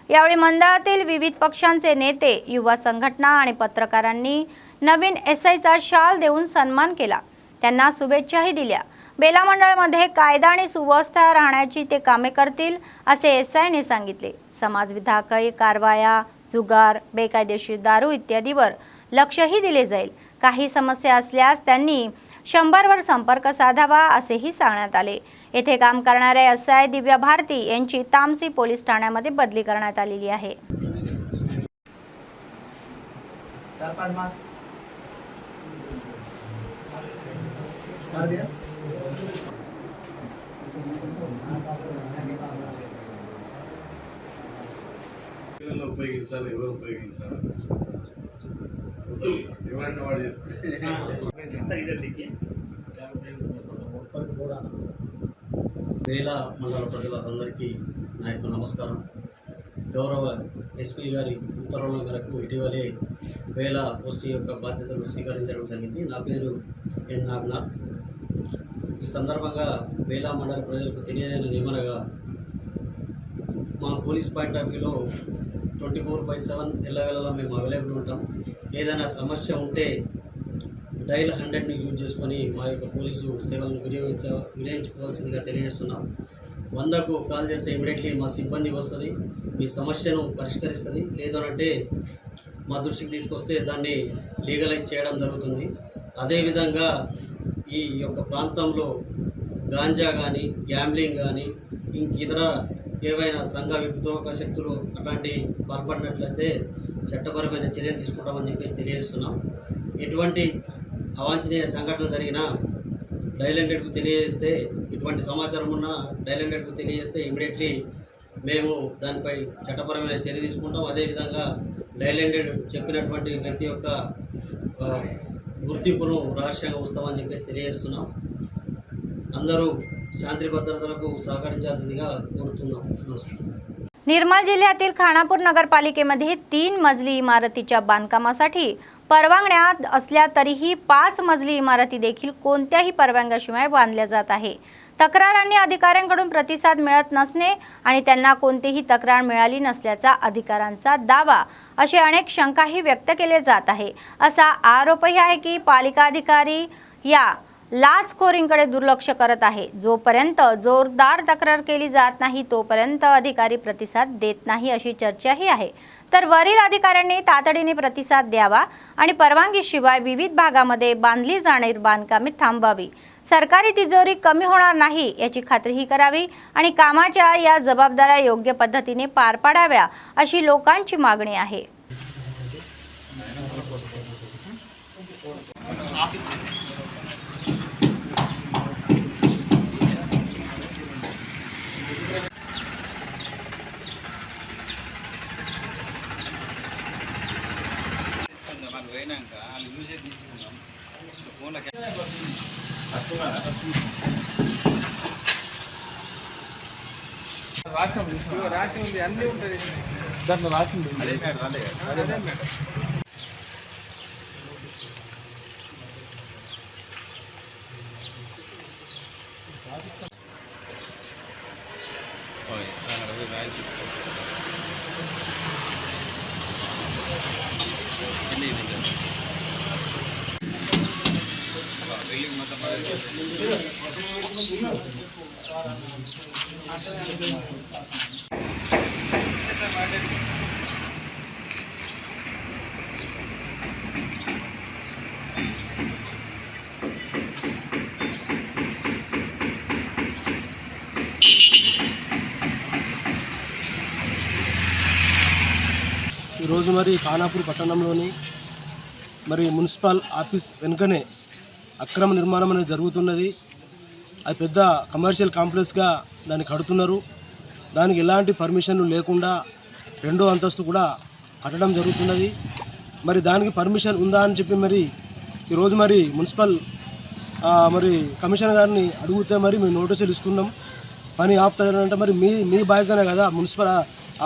यावेळी मंडळातील विविध पक्षांचे नेते, युवा संघटना आणि पत्रकारांनी नवीन SIचा शाल देऊन सन्मान केला, त्यांना शुभेच्छाही दिल्या। बेला मंडळमध्ये कायदा आणि सुव्यवस्था राहण्याची ते कामे करतील असे SIने सांगितले। समाजविघातक कारवाया, जुगार, बेकायदेशीर दारू इत्यादीवर लक्षही दिले जाईल। काही समस्या असल्यास त्यांनी 100 वर संपर्क साधावा असेही सांगण्यात आले। येथे काम करणाऱ्या SI दिव्या भारती यांची तामसी पोलीस ठाण्यामध्ये बदली करण्यात आलेली आहे। ఉపయోగించాలి, ఎవరు ఉపయోగించాలి, ఎవరంటే వాడు చేస్తారు। బేలా మండల ప్రజలందరికీ నా యొక్క నమస్కారం। గౌరవ SP గారి ఉత్తర్వుల మేరకు ఇటీవలే బేలా పోస్టింగ్ యొక్క బాధ్యతలు స్వీకరించడం జరిగింది। నా పేరు ఎన్ నాగనాథ్। ఈ సందర్భంగా బేలా మండల ప్రజలకు తెలియజేయని ఏమనగా, మా పోలీస్ పాయింట్ ఆఫ్ వ్యూలో 24/7 ఎల్లవేళలా మేము అవైలబుల్ ఉంటాం। ఏదైనా సమస్య ఉంటే డైల్ 100ని యూజ్ చేసుకొని మా యొక్క పోలీసు సేవలను వినియోగించుకోవాల్సిందిగా తెలియజేస్తున్నాం। 100కు కాల్ చేస్తే ఇమీడియట్లీ మా సిబ్బంది వస్తుంది, మీ సమస్యను పరిష్కరిస్తుంది, లేదనంటే మా దృష్టికి తీసుకొస్తే దాన్ని లీగలైజ్ చేయడం జరుగుతుంది। అదేవిధంగా ఈ యొక్క ప్రాంతంలో గాంజా కానీ, గ్యాంబ్లింగ్ కానీ, ఇంకితర ఏవైనా సంఘ విద్రోహక శక్తులు అట్లాంటి పాల్పడినట్లయితే చట్టపరమైన చర్యలు తీసుకుంటామని చెప్పేసి తెలియజేస్తున్నాం। ఎటువంటి అవాంఛనీయ సంఘటన జరిగినా డైల్ 100కు తెలియజేస్తే, ఇటువంటి సమాచారం ఉన్న డైల్ 100కు తెలియజేస్తే ఇమీడియట్లీ మేము దానిపై చట్టపరమైన చర్య తీసుకుంటాం। అదేవిధంగా డైల్ 100 చెప్పినటువంటి వ్యక్తి యొక్క గుర్తింపును రహస్యంగా ఉంచుతామని చెప్పేసి తెలియజేస్తున్నాం। అందరూ शांती भद्रतेలకు सहकारिंचाల్సిందిగా కోరుతున్నాం। नमस्कार। निर्मल जिल्ह्यातील खानापूर नगरपालिकेमध्ये 3 मजली इमारतीच्या बांधकामासाठी परवानग्या असल्या तरीही 5 मजली इमारती देखील कोणत्याही परवानग्याशिवाय बांधल्या जात आहे। तक्रारांनी अधिकाऱ्यांकडून प्रतिसाद मिळत नसणे आणि त्यांना कोणतीही तक्रार मिळाली नसल्याचा अधिकाऱ्यांचा दावा असे अनेक शंकाही व्यक्त केले जात आहे। असा आरोपही आहे की पालिका अधिकारी या लाचखोरींकडे दुर्लक्ष करत आहे। जोपर्यंत जोरदार तक्रार केली जात नाही तोपर्यंत अधिकारी प्रतिसाद देत नाही अशी चर्चाही आहे। तर वरील अधिकाऱ्यांनी तातडीने प्रतिसाद द्यावा आणि परवानगीशिवाय विविध भागामध्ये बांधली जाणारी बांधकामे थांबवावी, सरकारी तिजोरी कमी होणार नाही याची खात्रीही करावी आणि कामाच्या या जबाबदाऱ्या योग्य पद्धतीने पार पाडाव्या अशी लोकांची मागणी आहे। రాసి ఉంది అన్నీ ఉంటుంది దాంట్లో రాసి ఉంది। ఈరోజు మరి ఖానాపూర్ పట్టణంలోని మరి మున్సిపల్ ఆఫీస్ వెనుకనే అక్రమ నిర్మాణం అనేది జరుగుతున్నది. అది పెద్ద కమర్షియల్ కాంప్లెక్స్గా దాన్ని కడుతున్నారు. దానికి ఎలాంటి పర్మిషన్లు లేకుండా 2వ అంతస్తు కూడా కట్టడం జరుగుతున్నది. మరి దానికి పర్మిషన్ ఉందా అని చెప్పి మరి ఈరోజు మరి మున్సిపల్ మరి కమిషనర్ గారిని అడిగితే మరి మేము నోటీసులు ఇస్తున్నాం, పని ఆపుతారంటే మరి మీ బాధ్యతనే కదా, మున్సిపల్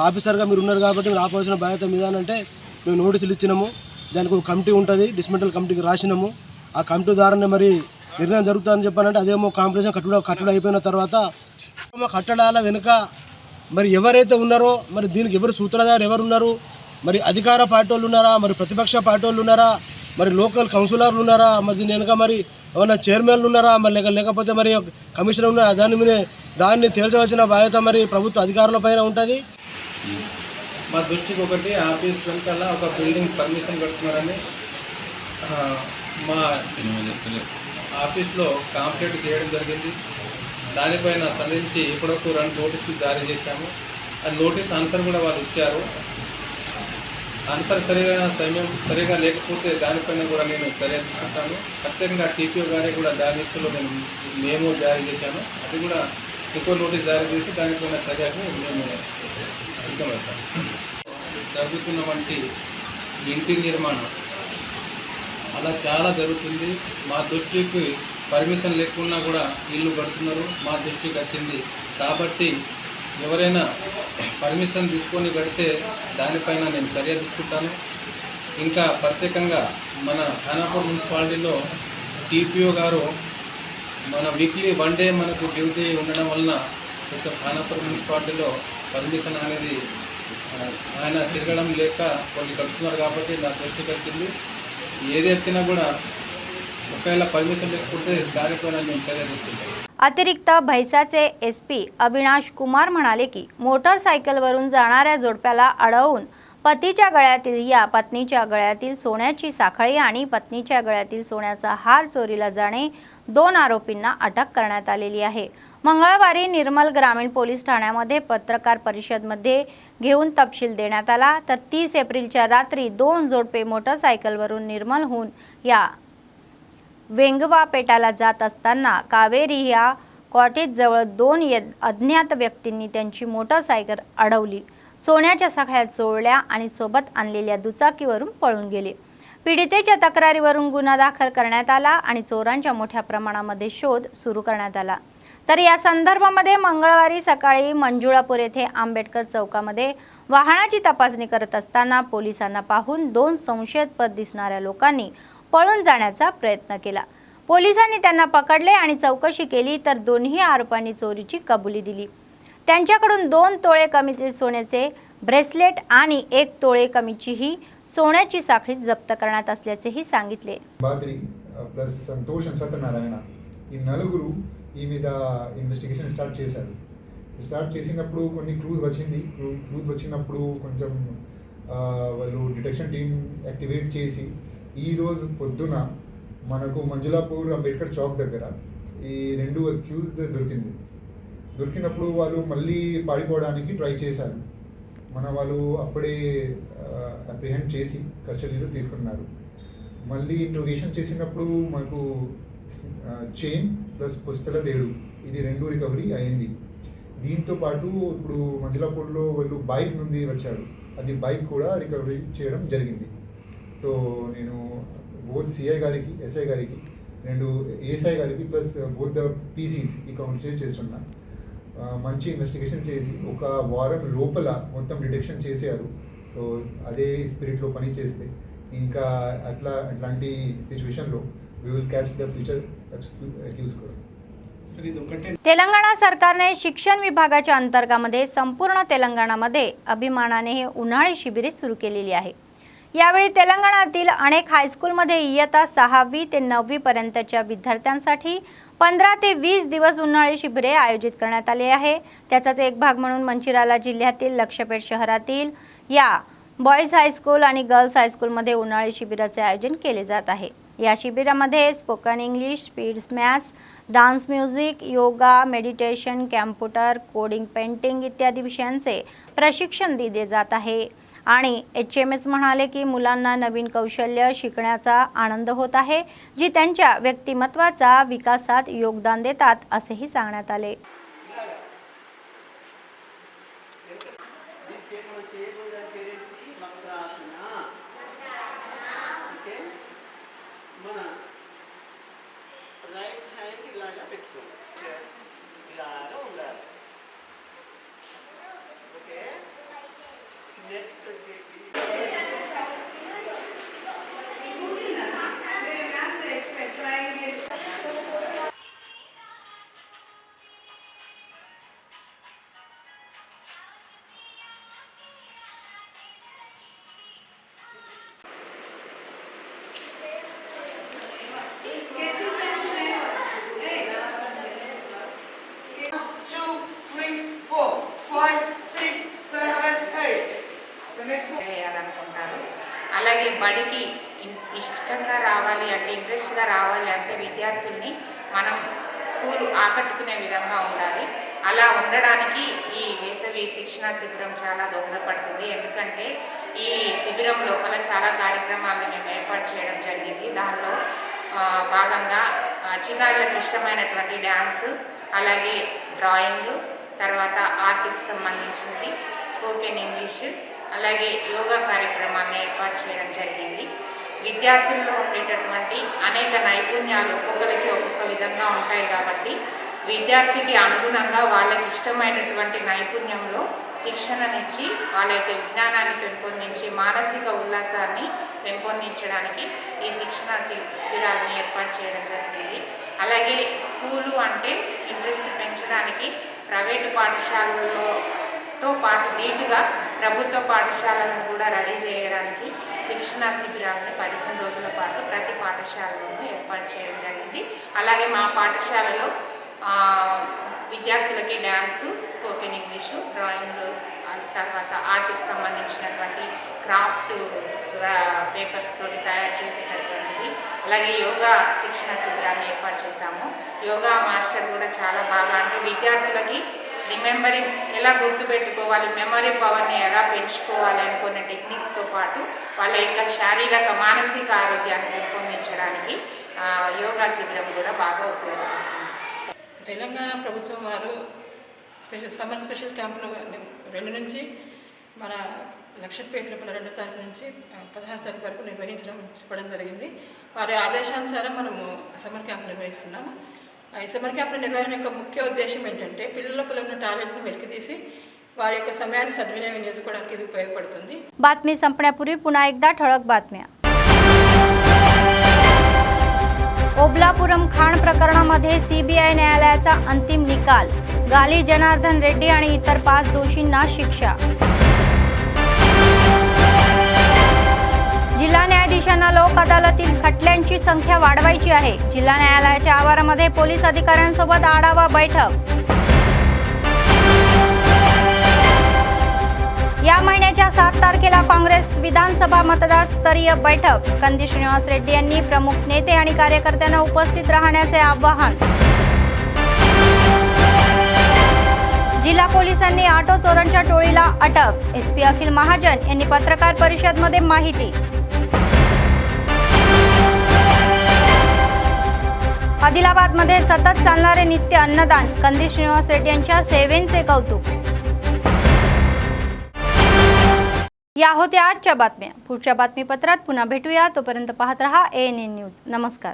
ఆఫీసర్గా మీరు ఉన్నారు కాబట్టి మీరు ఆపాల్సిన బాధ్యత మీద అంటే మేము నోటీసులు ఇచ్చినాము. దానికి ఒక కమిటీ ఉంటుంది, డిస్మెంటల్ కమిటీకి రాసినాము. ఆ కమిటీ ద్వారానే మరి నిర్ణయం జరుగుతుందని చెప్పానంటే అదేమో కాంప్లెక్స్ కట్టడం అయిపోయిన తర్వాత కట్టడాల వెనుక మరి ఎవరైతే ఉన్నారో మరి దీనికి ఎవరు సూత్రధారు ఎవరు ఉన్నారు, మరి అధికార పార్టీ వాళ్ళు ఉన్నారా, మరి ప్రతిపక్ష పార్టీ వాళ్ళు ఉన్నారా, మరి లోకల్ కౌన్సిలర్లు ఉన్నారా, మరి దీని వెనుక మరి ఏమన్నా చైర్మన్లు ఉన్నారా, మరి లేకపోతే మరి కమిషనర్ ఉన్నారా, దాన్ని తేల్చవలసిన బాధ్యత మరి ప్రభుత్వ అధికారుల పైన ఉంటుంది. మా దృష్టికి ఒకటి ఆఫీస్ వెనకాల ఒక బిల్డింగ్ పర్మిషన్ కడుతున్నారని మా ఆఫీస్లో కంప్లైంట్ చేయడం జరిగింది. దానిపైన సంబంధించి ఇప్పటివరకు 2 నోటీసులు జారీ చేశాము. ఆ నోటీస్ ఆన్సర్ కూడా వాళ్ళు ఇచ్చారు. ఆన్సర్ సరిగా లేకపోతే దానిపైన కూడా నేను చర్య తీసుకుంటాను. ప్రత్యేకంగా టీపీఓ గారికి కూడా దాని విషయంలో మేము జారీ చేశాను. అది కూడా ఇంకో నోటీస్ జారీ చేసి దానిపైన చర్యకు మేము సిద్ధమవుతాం. జరుగుతున్న వంటి ఇంటి నిర్మాణం అలా చాలా జరుగుతుంది. మా దృష్టికి పర్మిషన్ లేకున్నా కూడా ఇల్లు కడుతున్నారు, మా దృష్టికి వచ్చింది. కాబట్టి ఎవరైనా పర్మిషన్ తీసుకొని కడితే దానిపైన నేను చర్య తీసుకుంటాను. ఇంకా ప్రత్యేకంగా మన ఖానాపూర్ మున్సిపాలిటీలో టీపీఓ గారు మన వీక్లీ 1 డే మనకు డ్యూటీ ఉండడం వలన కొంచెం ఖానాపూర్ మున్సిపాలిటీలో పర్మిషన్ అనేది ఆయన తిరగడం లేక కొన్ని కడుతున్నారు. కాబట్టి నా దృష్టికి వచ్చింది. ఏది వచ్చినా కూడా ఒకవేళ పర్మిషన్ లేకపోతే దానిపైన మేము చర్య తీసుకుంటాం. अतिरिक्त भैसाचे SP अविनाश कुमार म्हणाले की मोटरसायकलवरून जाणाऱ्या जोडप्याला अडवून पतीच्या गळ्यातील या पत्नीच्या गळ्यातील सोन्याची साखळी आणि पत्नीच्या गळ्यातील सोन्याचा हार चोरीला जाणे 2 आरोपींना अटक करण्यात आलेली आहे. मंगळवारी निर्मल ग्रामीण पोलीस ठाण्यामध्ये पत्रकार परिषदेमध्ये घेऊन तपशील देण्यात आला. तर 30 एप्रिलच्या रात्री 2 जोडपे मोटरसायकलवरून निर्मलहून या वेंगवा पेटाला जात असताना कावेरी या कॉटेजजवळ 2 अज्ञात व्यक्तींनी त्यांची मोटरसायकल अडवली, सोन्याच्या साखळ्या चोरल्या आणि सोबत आणलेल्या दुचाकीवरून पळून गेले. पीडितेच्या तक्रारीवरून गुन्हा दाखल करण्यात आला आणि चोरांच्या मोठ्या प्रमाणामध्ये शोध सुरू करण्यात आला. तर या संदर्भामध्ये मंगळवारी सकाळी मंजुळापूर येथे आंबेडकर चौकामध्ये वाहनाची तपासणी करत असताना पोलिसांना पाहून 2 संशयास्पद दिसणाऱ्या लोकांनी पळून जाण्याचा प्रयत्न केला. पोलिसांनी त्यांना पकडले आणि चौकशी केली तर दोन्ही आरोपांनी चोरीची कबुली दिली. त्यांच्याकडून 2 तोळे कमीचे सोन्याचे ब्रेसलेट आणि 1 तोळे कमीची ही सोन्याची साखळी जप्त करण्यात असल्याचेही सांगितले. బాద్రి ప్లస్ సంతోష్ సత్యనారాయణ ఈ నలుగురు ఈ మీద ఇన్వెస్టిగేషన్ స్టార్ట్ చేశారు. స్టార్ట్ చేసినప్పుడు కొన్ని క్లూజ్ వచ్చినప్పుడు కొంచెం వాళ్ళు డిటెక్షన్ టీం యాక్టివేట్ చేసి ఈరోజు పొద్దున మనకు మంజులాపూర్ అంబేద్కర్ చౌక్ దగ్గర ఈ 2 అక్యూజ్ దొరికినప్పుడు వాళ్ళు మళ్ళీ పారిపోవడానికి ట్రై చేశారు. వాళ్ళు అప్పుడే అప్రిహెండ్ చేసి కస్టడీలో తీసుకున్నారు. మళ్ళీ ఇంట్రోగేషన్ చేసినప్పుడు మనకు చైన్ ప్లస్ పుస్తల తేడు ఇది 2 రికవరీ అయింది. దీంతో పాటు ఇప్పుడు మంజులాపూర్లో వాళ్ళు బైక్ నుండి వచ్చారు, అది బైక్ కూడా రికవరీ చేయడం జరిగింది. సో నేను బోత్ సిఐ గారికి, ఎస్ఐ గారికి, 2 ఏఎస్ఐ గారికి ప్లస్ బోత్ ద పీసీస్ ఈ కౌంట్ చేస్తున్నా. మంచి ఇన్వెస్టిగేషన్ చేసి ఒక వారం లోపల మొత్తం డిటెక్షన్ చేశారు. సో అదే స్పిరిట్లో పని చేస్తే ఇంకా అట్లాంటి సిచ్యువేషన్లో we will catch the future accused करू. तेलंगणा सरकारने शिक्षण विभागाच्या अंतर्गतामध्ये संपूर्ण तेलंगणामध्ये अभिमानाने हे उन्हाळी शिबिरे सुरू केलेली आहे. यावेळी तेलंगणातील अनेक हायस्कूलमध्ये इयत्ता 6वी ते 9वी पर्यंतच्या विद्यार्थ्यांसाठी 15 ते 20 दिवस उन्हाळी शिबिरे आयोजित करण्यात आले आहे. त्याचाच एक भाग म्हणून मंचिराला जिल्ह्यातील लक्षपेठ शहरातील या बॉयज हायस्कूल आणि गर्ल्स हायस्कूलमध्ये उन्हाळी शिबिराचे आयोजन केले जात आहे. या शिबिरामध्ये spoken English, speed maths, dance, music, yoga, meditation, computer, coding, painting इत्यादी विषयांचे प्रशिक्षण दिले जात आहे आणि HMS म्हणाले की मुलांना नवीन कौशल्य शिकण्याचा आनंद होत आहे, जी त्यांच्या व्यक्तिमत्वाचा विकासात योगदान देतात असेही सांगण्यात आले. చేయాలనుకుంటారు. అలాగే బడికి ఇష్టంగా రావాలి అంటే, ఇంట్రెస్ట్గా రావాలి అంటే విద్యార్థుల్ని మనం స్కూల్ ఆకట్టుకునే విధంగా ఉండాలి. అలా ఉండడానికి ఈ వేసవి శిక్షణా శిబిరం చాలా దోహదపడుతుంది. ఎందుకంటే ఈ శిబిరం లోపల చాలా కార్యక్రమాలను మేము ఏర్పాటు చేయడం జరిగింది. దానిలో భాగంగా చిన్నారులకు ఇష్టమైనటువంటి డ్యాన్స్, అలాగే డ్రాయింగ్, తర్వాత ఆర్ట్కి సంబంధించింది, స్పోకెన్ ఇంగ్లీష్, అలాగే యోగా కార్యక్రమాలను ఏర్పాటు చేయడం జరిగింది. విద్యార్థుల్లో ఉండేటటువంటి అనేక నైపుణ్యాలు ఒక్కొక్కరికి ఒక్కొక్క విధంగా ఉంటాయి కాబట్టి విద్యార్థికి అనుగుణంగా వాళ్ళకి ఇష్టమైనటువంటి నైపుణ్యంలో శిక్షణనిచ్చి వాళ్ళ యొక్క విజ్ఞానాన్ని పెంపొందించి మానసిక ఉల్లాసాన్ని పెంపొందించడానికి ఈ శిక్షణ శిబిరాలను ఏర్పాటు చేయడం జరిగింది. అలాగే స్కూలు అంటే ఇంట్రెస్ట్ పెంచడానికి ప్రైవేటు పాఠశాలలతో పాటు ధీటుగా ప్రభుత్వ పాఠశాలను కూడా రెడీ చేయడానికి శిక్షణా శిబిరాలను 15 రోజుల పాటు ప్రతి పాఠశాలలోనూ ఏర్పాటు చేయడం జరిగింది. అలాగే మా పాఠశాలలో విద్యార్థులకి డ్యాన్స్, స్పోకెన్ ఇంగ్లీషు, డ్రాయింగ్, తర్వాత ఆర్ట్కి సంబంధించినటువంటి క్రాఫ్ట్ పేపర్స్ తోటి తయారు చేసేటటువంటిది, అలాగే యోగా శిక్షణ శిబిరాన్ని ఏర్పాటు చేశాము. యోగా మాస్టర్ కూడా చాలా బాగా, అంటే విద్యార్థులకి రిమెంబరింగ్ ఎలా గుర్తుపెట్టుకోవాలి, మెమరీ పవర్ని ఎలా పెంచుకోవాలి అని కొన్ని టెక్నిక్స్తో పాటు వాళ్ళ యొక్క శారీరక మానసిక ఆరోగ్యాన్ని పెంపొందించడానికి యోగా శిబిరం కూడా బాగా ఉపయోగపడుతుంది. తెలంగాణ ప్రభుత్వం వారు సమ్మర్ స్పెషల్ క్యాంపులు 2 నుంచి మన లక్షపేట లోపల 2వ తారీఖు నుంచి 16వ తారీఖు వరకు చెప్పడం జరిగింది. వారి ఆదేశానుసారం మనము సమ్మర్ క్యాంప్ నిర్వహిస్తున్నాము. ఈ సమ్మర్ క్యాంపుల నిర్వహణ యొక్క ముఖ్య ఉద్దేశం ఏంటంటే పిల్లల లోపల ఉన్న టాలెంట్ని వెలికితీసి వారి యొక్క సమయాన్ని సద్వినియోగం చేసుకోవడానికి ఇది ఉపయోగపడుతుంది. बातमी संपण्यापूर्वी पुन्हा एकदा ठळक बातम्या. ओबलापुरम खाण प्रकरणामध्ये CBI न्यायालयाचा अंतिम निकाल. गाली जनार्दन रेड्डी आणि इतर 5 दोषींना शिक्षा. जिल्हा न्यायाधीशांना लोक अदालतीत खटल्यांची संख्या वाढवायची आहे. जिल्हा न्यायालयाच्या आवारामध्ये पोलीस अधिकाऱ्यांसोबत आढावा बैठक. या महिन्याच्या 7 तारखेला काँग्रेस विधानसभा मतदारस्तरीय बैठक. कंदी श्रीनिवास रेड्डी यांनी प्रमुख नेते आणि कार्यकर्त्यांना उपस्थित राहण्याचे आवाहन. जिल्हा पोलिसांनी ऑटो चोरांच्या टोळीला अटक. SP अखिल महाजन यांनी पत्रकार परिषदेमध्ये माहिती. आदिलाबादमध्ये सतत चालणारे नित्य अन्नदान. कंदी श्रीनिवास रेड्डी यांच्या सेवेचे कौतुक. या होत्या आजच्या बातम्या. पुढच्या बातमीपत्रात पुन्हा भेटूया. तोपर्यंत पाहत रहा ANN न्यूज. नमस्कार.